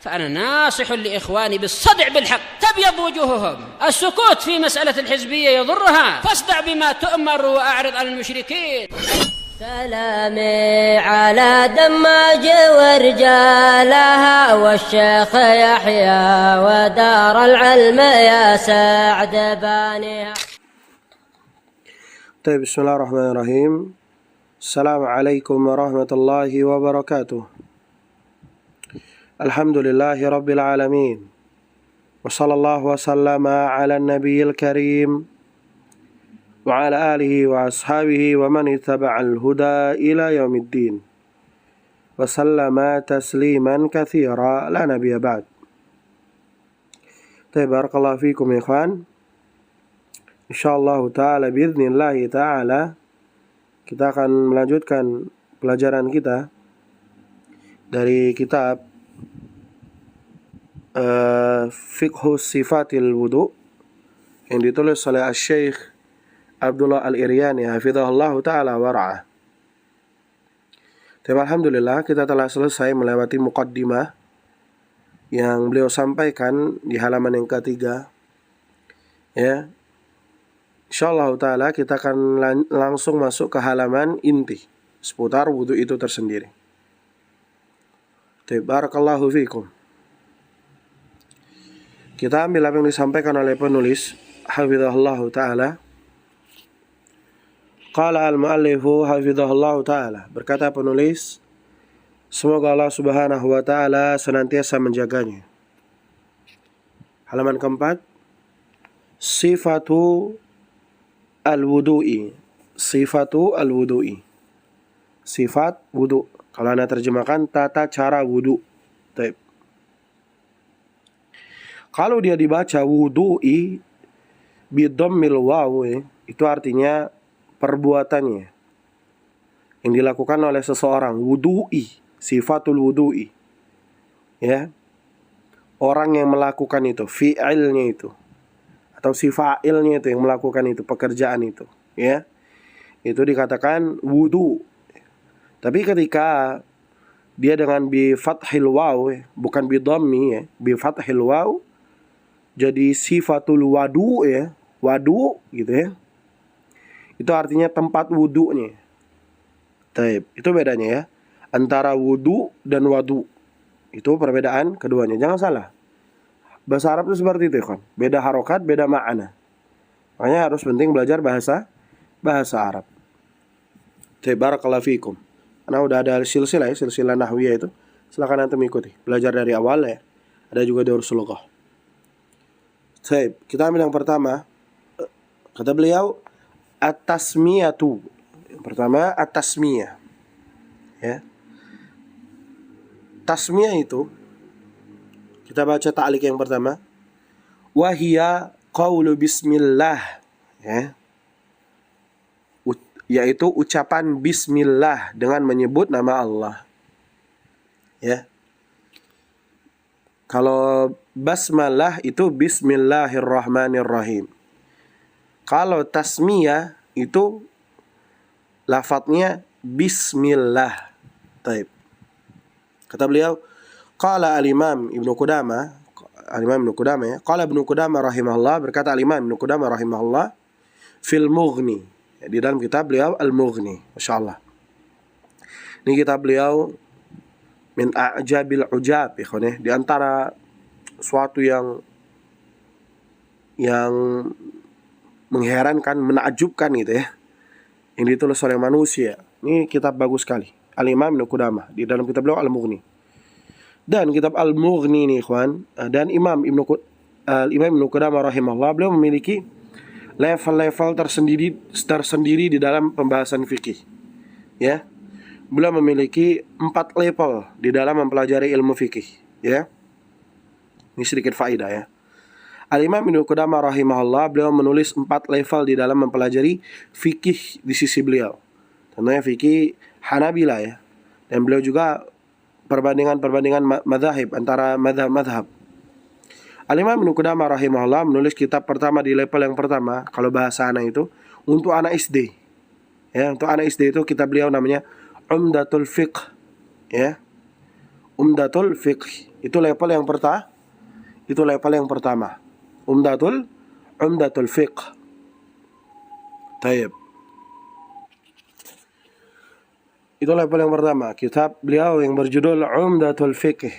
فأنا ناصح لإخواني بالصدع بالحق تبيض وجوههم. السكوت في مسألة الحزبية يضرها، فاصدع بما تؤمر وأعرض عن المشركين. سلامي على دماج ورجالها والشيخ يحيى ودار العلم يا سعد بانيها. طيب، بسم الله الرحمن الرحيم. السلام عليكم ورحمة الله وبركاته. الحمد لله رب العالمين، وصلى الله وسلم على النبي الكريم وعلى آله وأصحابه ومن اتبع الهدى إلى يوم الدين وسلم تسليما كثيرا لا نبي بعد. طيب، بارك الله فيكم يا إخوان. InsyaAllah ta'ala biidznillahi ta'ala kita akan melanjutkan pelajaran kita dari kitab Fiqhus Sifatil Wudu yang ditulis oleh Syekh Abdullah Al-Iryani hafizahullah ta'ala wara'ah. Tapi alhamdulillah kita telah selesai melewati muqaddimah yang beliau sampaikan di halaman yang ketiga. Ya, InsyaAllah ta'ala kita akan langsung masuk ke halaman inti seputar wudu itu tersendiri. Barakallahu fikum. Kita ambil apa yang disampaikan oleh penulis hafizahullah ta'ala. Qala al-muallifu hafizahullah ta'ala. Berkata penulis, semoga Allah subhanahu wa ta'ala senantiasa menjaganya. Halaman keempat, sifatu al-wudu'i. Sifatu al-wudu'i, sifat wudu. Kalau anda terjemahkan tata cara wudu. Taib. Kalau dia dibaca wudu'i bidammil waw, itu artinya perbuatannya yang dilakukan oleh seseorang. Wudu'i, sifatul wudu'i, ya, orang yang melakukan itu, fi'ilnya itu, atau si fa'ilnya itu yang melakukan itu, pekerjaan itu, ya, itu dikatakan wudu. Tapi ketika dia dengan bi fathil waw, bukan bi dhammi, ya, bi fathil waw, jadi sifatul wadu, ya, wadu gitu, ya, itu artinya tempat wudunya. Taib. Itu bedanya, ya, antara wudu dan wadu. Itu perbedaan keduanya, jangan salah. Bahasa Arab itu seperti itu, kan? Beda harokat, beda makna. Makanya harus penting belajar bahasa Arab. Barakallahu fikum. Karena udah ada silsilah, ya, silsilah nahwiyah itu. Silakan antum ikuti. Belajar dari awal, ya. Ada juga Durus Lughah. Kita ambil yang pertama. Kata beliau, at-tasmiyatu. Yang pertama, at-tasmiyah. Ya. Tasmiyah itu, kita baca ta'liq yang pertama. Wahiya qawlu bismillah, ya, yaitu ucapan bismillah dengan menyebut nama Allah. Ya. Kalau basmalah itu bismillahirrahmanirrahim. Kalau tasmiyah itu lafadznya bismillah. Taib. Kata beliau, qala al-imam Ibnu Qudamah, ya. Qala Ibnu Qudamah rahimahullah, berkata al-imam Ibnu Qudamah rahimahullah fil Mughni, ya, di dalam kitab beliau Al-Mughni, masyaallah. Ini kitab beliau min a'jabil ujab, ikhwan, di antara suatu yang mengherankan, menakjubkan gitu, ya, yang ditulis oleh manusia. Ini kitab bagus sekali, Al-Imam Ibnu Qudamah, di dalam kitab beliau Al-Mughni. Dan kitab Al-Mughni ini, ikhwan, dan Imam Ibnu Qudamah rahimahullah, beliau memiliki level-level tersendiri di dalam pembahasan fikih. Ya. Beliau memiliki 4 level di dalam mempelajari ilmu fikih, ya. Ini sedikit faedah, ya. Al-Imam Ibnu Qudamah rahimahullah, beliau menulis 4 level di dalam mempelajari fikih di sisi beliau. Tentunya fikih Hanabilah, ya. Dan beliau juga perbandingan mazhab antara mazhab. Al-Imam Ibnu Qudamah rahimahullah menulis kitab pertama di level yang pertama, kalau bahasa anak itu, untuk anak SD. Ya, untuk anak SD itu kitab beliau namanya Umdatul Fiqh, ya. Umdatul Fiqh Itu level yang pertama. Umdatul fiqh. Taib. Itu level yang pertama. Kitab beliau yang berjudul Umdatul Fiqh,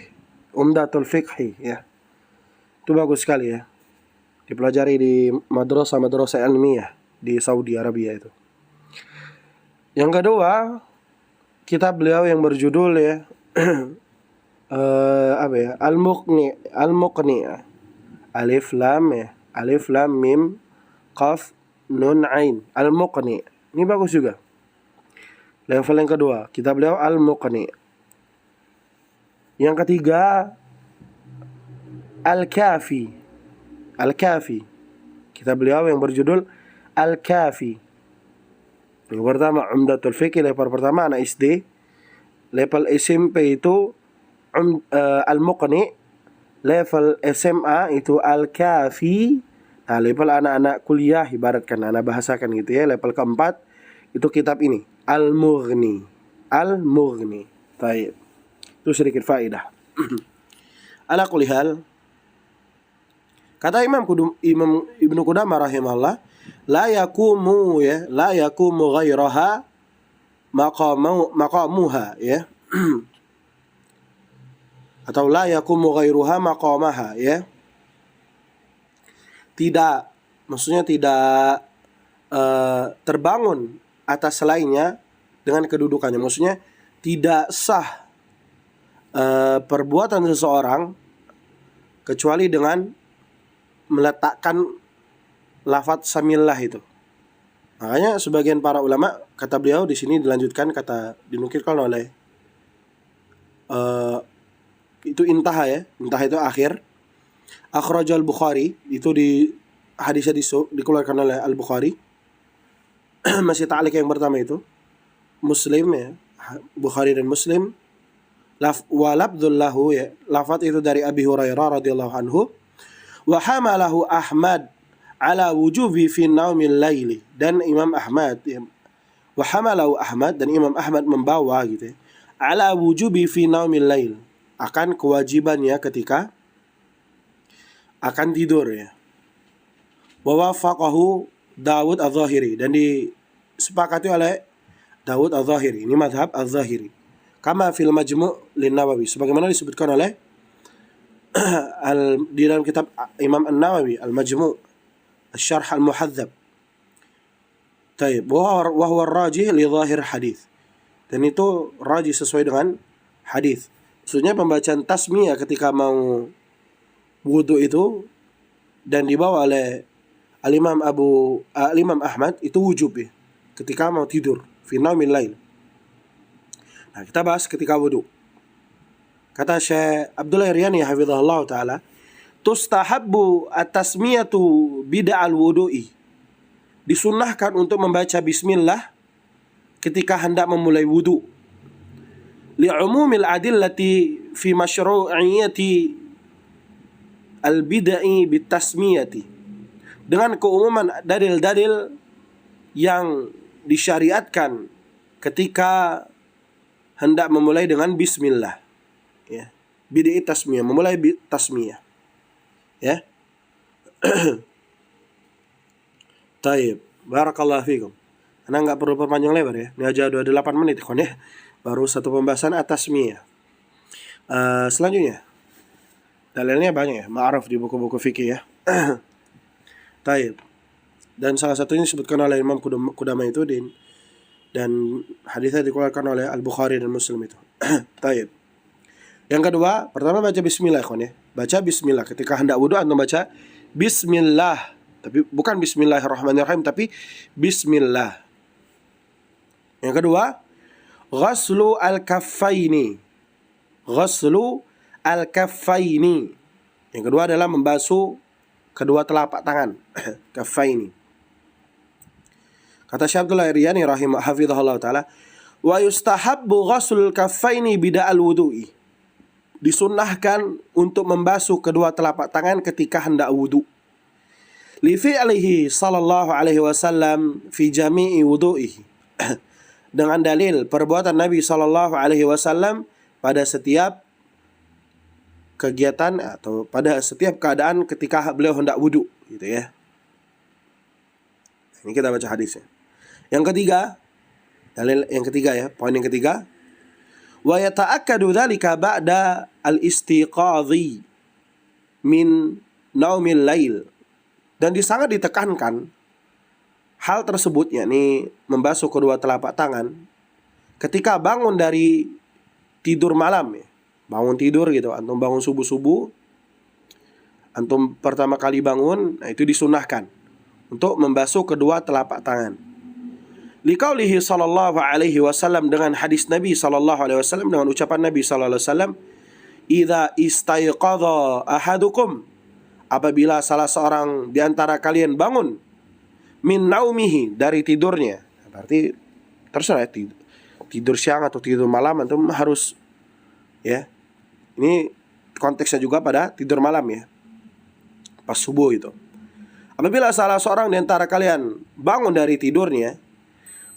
ya. Itu bagus sekali ya. Dipelajari di madrasah ilmiah di Saudi Arabia itu. Yang kedua, kitab beliau yang berjudul ya Al-Muqni. Alif lam mim qaf nun ain. Al-Muqni. Ini bagus juga. Level yang kedua, kitab beliau Al-Muqni. Yang ketiga, Al-Kafi. Kitab beliau yang berjudul Al-Kafi. Yang pertama Umdatul Fiqh, level pertama anak SD. Level SMP itu Al-Muqni. Level SMA itu Al-Kafi. Nah, level anak-anak kuliah, ibaratkan anak bahasakan gitu ya. Level keempat itu kitab ini, Al-Mughni. Baik. Itu sedikit faedah. Ala kulli hal, kata Imam Ibnu Qudamah rahimahullah, la yakumu ghairaha maqamuha, ya. Atau la yakumu ghairuha maqamaha, ya. Maksudnya tidak terbangun atas selainnya dengan kedudukannya. Maksudnya tidak sah perbuatan seseorang kecuali dengan meletakkan lafadz samillah itu. Makanya sebagian para ulama, kata beliau di sini dilanjutkan, dinukilkan oleh itu intaha itu akhir. Akhrajal Bukhari, itu di hadisnya dikeluarkan oleh Al-Bukhari. Masih ta'liq yang pertama itu Muslim, ya, Bukhari dan Muslim. Wa labdul lahu, ya, lafaz itu dari Abi Hurairah radhiyallahu anhu. Wa hamalahu Ahmad ala wujubi fi naumil laili, dan Imam Ahmad, ya, wa hamalahu Ahmad, dan Imam Ahmad membawa gitu ya, ala wujubi fi naumil lail, akan kewajibannya ketika akan tidur, ya. Wa wafaqahu Dawud Az-Zahiri, dan disepakati oleh Dawud Az-Zahiri. Ini mazhab Az-Zahiri. Kama fil Majmu' lin-Nawawi, sebagaimana disebutkan oleh di dalam kitab Imam An-Nawawi Al-Majmu' Asy-Syarh Al-Muhadzab. Taib. Wa huwa ar-rajih li zahir hadis. Dan itu rajih sesuai dengan hadis. Maksudnya pembacaan tasmiyah ketika mau wudu itu dan dibawa oleh Al-Imam Ahmad itu wujub, ya, ketika mau tidur fi naumil lail. Nah, kita bahas ketika wudu. Kata Syekh Abdullah Riyani hafizahullah taala, tustahabbu at-tasmiyatu bid'al wudu'i. Disunnahkan untuk membaca bismillah ketika hendak memulai wudu. Li'umumil adillati fi masyru'iyyati al-bid'i bitasmiyati. Dengan keumuman dalil-dalil yang disyariatkan ketika hendak memulai dengan bismillah, ya. Bid'i tasmiyah, memulai tasmiyah, ya. Taib, barakallahu fikum. Karena nggak perlu perpanjang lebar, ya. Ini aja 28 menit, kon, ya. Baru satu pembahasan at-tasmiyah. Selanjutnya, dalilnya banyak, ya, ma'ruf di buku-buku fikih, ya. Taib. Dan salah satunya disebutkan oleh Imam Qudamah itu, dan hadisnya dikeluarkan oleh Al-Bukhari dan Muslim itu. Taib. Yang kedua, pertama baca bismillah, ikhwan, ya. Baca bismillah ketika hendak wudu, antum baca bismillah, tapi bukan bismillahirrahmanirrahim, tapi bismillah. Yang kedua, ghaslu al-kaffaini. Yang kedua adalah membasuh kedua telapak tangan. Kaffaini. Kata Syekh Abdullah Riyani hafizahullah taala, wa yustahabbu ghaslul kaffaini bida'al wudu'i. Disunnahkan untuk membasuh kedua telapak tangan ketika hendak wudu. Li fi'lihi sallallahu alaihi wasallam fi jami'i wudu'ihi. Dengan dalil perbuatan Nabi sallallahu alaihi wasallam pada setiap kegiatan atau pada setiap keadaan ketika beliau hendak wudu, gitu ya. Ini kita baca hadisnya. Yang ketiga, dalil yang ketiga ya, poin yang ketiga, wa yata'akkadu dzalika ba'da al-istiqadhi min naumil lail. Dan sangat ditekankan hal tersebut, yakni membasuh kedua telapak tangan ketika bangun dari tidur malam ya. Bangun tidur gitu, antum bangun subuh-subuh, antum pertama kali bangun, nah itu disunahkan untuk membasuh kedua telapak tangan. Liqaulihi sallallahu alaihi wasallam, dengan hadis Nabi sallallahu alaihi wasallam, dengan ucapan Nabi sallallahu alaihi wasallam, idza istayqadha ahadukum, apabila salah seorang di antara kalian bangun, min naumihi, dari tidurnya. Berarti terserah tidur siang atau tidur malam, antum harus ya. Ini konteksnya juga pada tidur malam ya, pas subuh itu. Apabila salah seorang di antara kalian bangun dari tidurnya,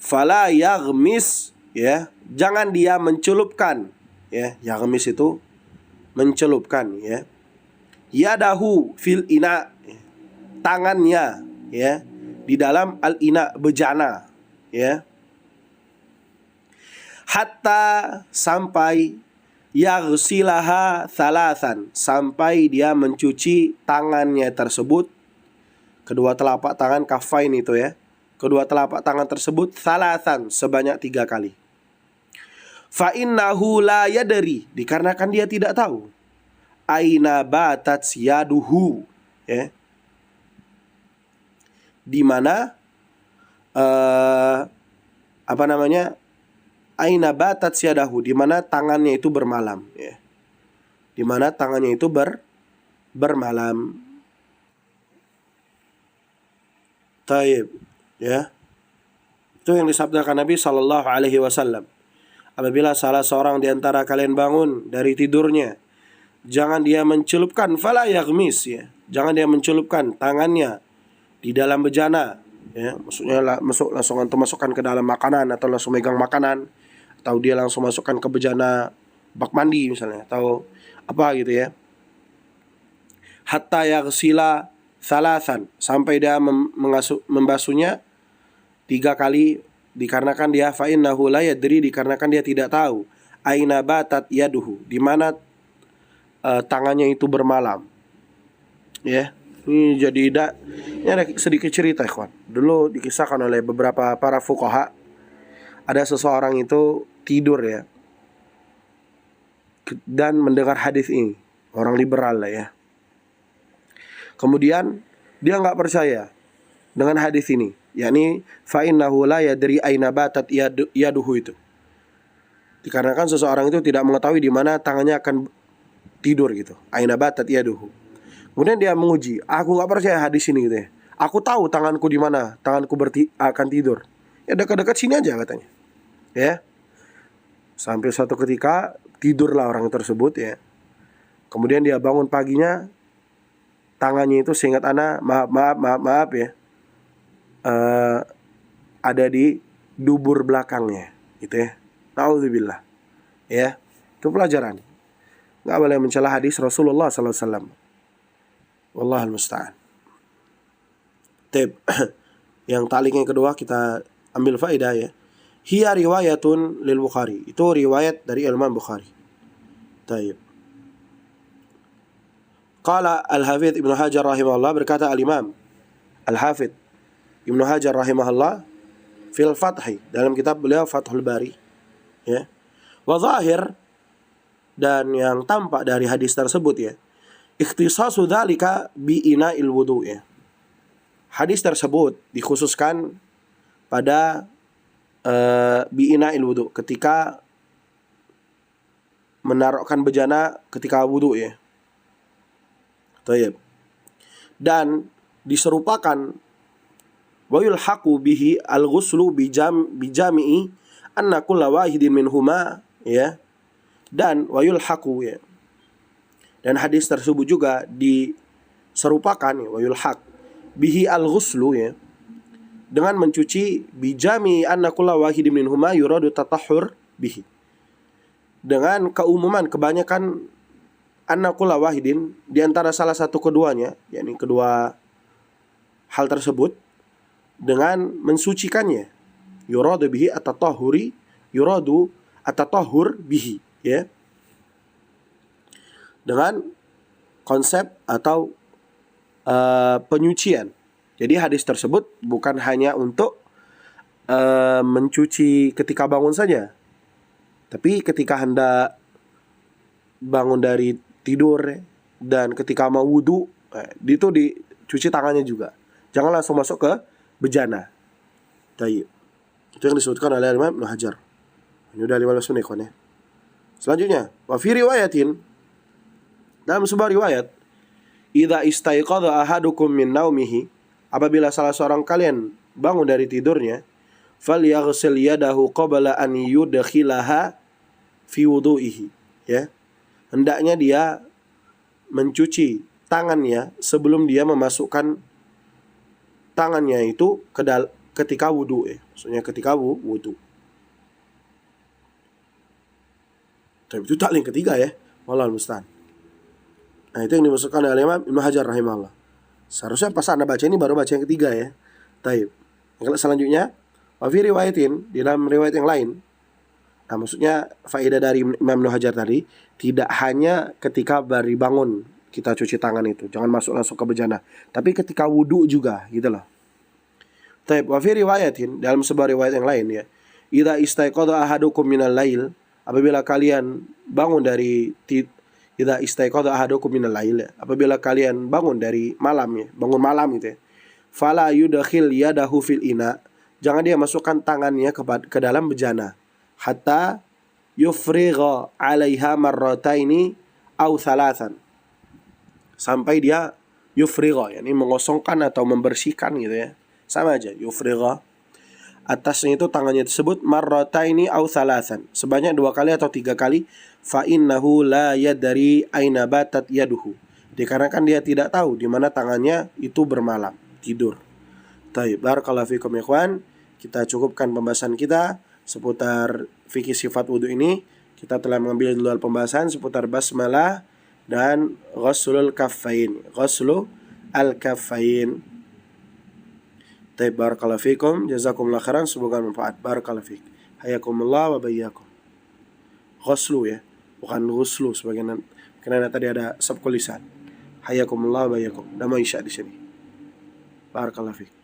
fala yaghmis, ya, jangan dia mencelupkan, ya, yaghmis itu mencelupkan, ya, yadahu fil ina, tangannya, ya, di dalam al ina, bejana, ya, hatta, sampai, yaghsilaha thalathan, sampai dia mencuci tangannya tersebut, kedua telapak tangan kafain itu ya, kedua telapak tangan tersebut, thalathan, sebanyak 3 kali. Fa innahu la yadri, dikarenakan dia tidak tahu, aina batat yaduhu, ya, di mana aina batat yadahu, di mana tangannya itu bermalam, ya, di mana tangannya itu bermalam. Taib, ya, itu yang disabdakan Nabi sallallahu alaihi wasallam. Apabila salah seorang di antara kalian bangun dari tidurnya, jangan dia mencelupkan, fala yaghmis, ya, jangan dia mencelupkan tangannya di dalam bejana, ya, maksudnya langsung antum masukkan ke dalam makanan atau langsung megang makanan, atau dia langsung masukkan ke bejana bak mandi misalnya, atau apa gitu ya. Hatta yaghsila thalathan, sampai dia membasuhnya 3 kali, dikarenakan dia fa innahu la yadri, dikarenakan dia tidak tahu, aina batat yaduhu, di mana tangannya itu bermalam. Ya, ini jadi ini ada sedikit cerita, ikhwan. Dulu dikisahkan oleh beberapa para fuqaha, ada seseorang itu tidur ya, dan mendengar hadis ini, orang liberal lah ya. Kemudian dia nggak percaya dengan hadis ini, yakni fa innahu la yadri aina batat yaduhu itu, dikarenakan seseorang itu tidak mengetahui di mana tangannya akan tidur gitu, aina batat yaduhu. Kemudian dia menguji, aku nggak percaya hadis ini gitu ya, aku tahu tanganku di mana tanganku akan tidur, ya dekat-dekat sini aja katanya, ya. Sampai suatu ketika tidurlah orang tersebut ya. Kemudian dia bangun paginya, tangannya itu seingat ana, maaf ya, ada di dubur belakangnya gitu ya. Nauzubillah. Ya, itu pelajaran. Nggak boleh mencela hadis Rasulullah sallallahu alaihi wasallam. Wallahul musta'an. Yang ta'liq yang kedua kita ambil faedah ya. Hiya riwayatun lil Bukhari. Itu riwayat dari Imam Bukhari. Taib. Qala Al-Hafidz Ibnu Hajar rahimahullah, berkata Al-Imam Al-Hafidz Ibnu Hajar rahimahullah fil Fathi, dalam kitab beliau Fathul Bari, ya. Wa zahir, dan yang tampak dari hadis tersebut ya, ikhtisasu dzalika bi ina'il wudu, ya. Hadis tersebut dikhususkan pada bi'ina'il wudu, ketika menaruhkan bejana ketika wudu ya. Tayyib. Dan diserupakan wa yulhaqu bihi al-ghuslu bijami'i anna kulla wahidin minhuma, ya. Dan wa yulhaqu, ya. Dan hadis tersebut juga diserupakan ya, wa yulhaq bihi al-ghuslu, ya, dengan mencuci bijami anna kulla wahidin minhuma yuradu tatahhur bihi, dengan keumuman kebanyakan anna kulla wahidin, di antara salah satu keduanya, yakni kedua hal tersebut, dengan mensucikannya. Yuradu bihi at-tatahhuri, yuradu at-tatahhur bihi, ya. Dengan konsep atau penyucian. Jadi hadis tersebut bukan hanya untuk mencuci ketika bangun saja, tapi ketika hendak bangun dari tidur dan ketika mau wudu, itu dicuci tangannya juga. Jangan langsung masuk ke bejana. Tayyib. Itu yang disebutkan oleh Imam Ibnu Hajar. Ini udah 15 menit ya. Selanjutnya, wa fi riwayatin, dalam sebuah riwayat, idza istaiqadha ahadukum min naumihi, apabila salah seorang kalian bangun dari tidurnya, falyaghsil yadahu qabla an yudkhilaha fi wudu'ihi, ya. Hendaknya dia mencuci tangannya sebelum dia memasukkan tangannya itu ketika wudu, ya. Maksudnya ketika wudu. Tapi itu taklim ketiga, ya. Wallahul musta'an. Nah, itu yang dimasukkan oleh Imam Ibnu Hajar rahimahullah. Seharusnya pas Anda baca ini baru baca yang ketiga, ya. Taib. Yang selanjutnya, wa fi riwayatin, di dalam riwayat yang lain. Nah, maksudnya faedah dari Imam Ibnu Hajar tadi, tidak hanya ketika baru bangun kita cuci tangan itu, jangan masuk langsung ke bejana, tapi ketika wudu juga, gitu loh. Taib. Wa fi riwayatin, dalam sebuah riwayat yang lain, ya. Idza istaiqadha ahadukum minal lail, apabila kalian bangun dari idza istaiqadha ahadukum minal lail, apabila kalian bangun dari malam, ya, bangun malam gitu, ya. Fala yudkhil yadahu fil ina, jangan dia masukkan tangannya ke dalam bejana, hatta yufrigha 'alaiha marrataini aw thalathan, sampai dia yufrigha, yakni mengosongkan atau membersihkan gitu, ya. Sama aja, yufrigha. Atasnya itu tangannya tersebut marrataini aw thalathan, sebanyak 2 kali atau 3 kali. Fa innahu la yadri aina batat yaduhu, dikarenakan dia tidak tahu di mana tangannya itu bermalam, tidur. Taib. Barakallahu fikum ikhwan. Kita cukupkan pembahasan kita seputar fikih sifat wudu ini. Kita telah mengambil dua pembahasan seputar basmalah dan ghuslul kaffain. Ghuslu al-kaffain. Taib. Barakallahu fikum. Jazakumullah khairan. Semoga manfaat. Barakallahu fik. Hayakumullah wa bayyakum. Ghuslu, ya, bukan ghuslu sebagaimana karena tadi ada sabqul lisan. Hayakumullah wa bayyakum. Nama isya di sini. Barakallahu fik.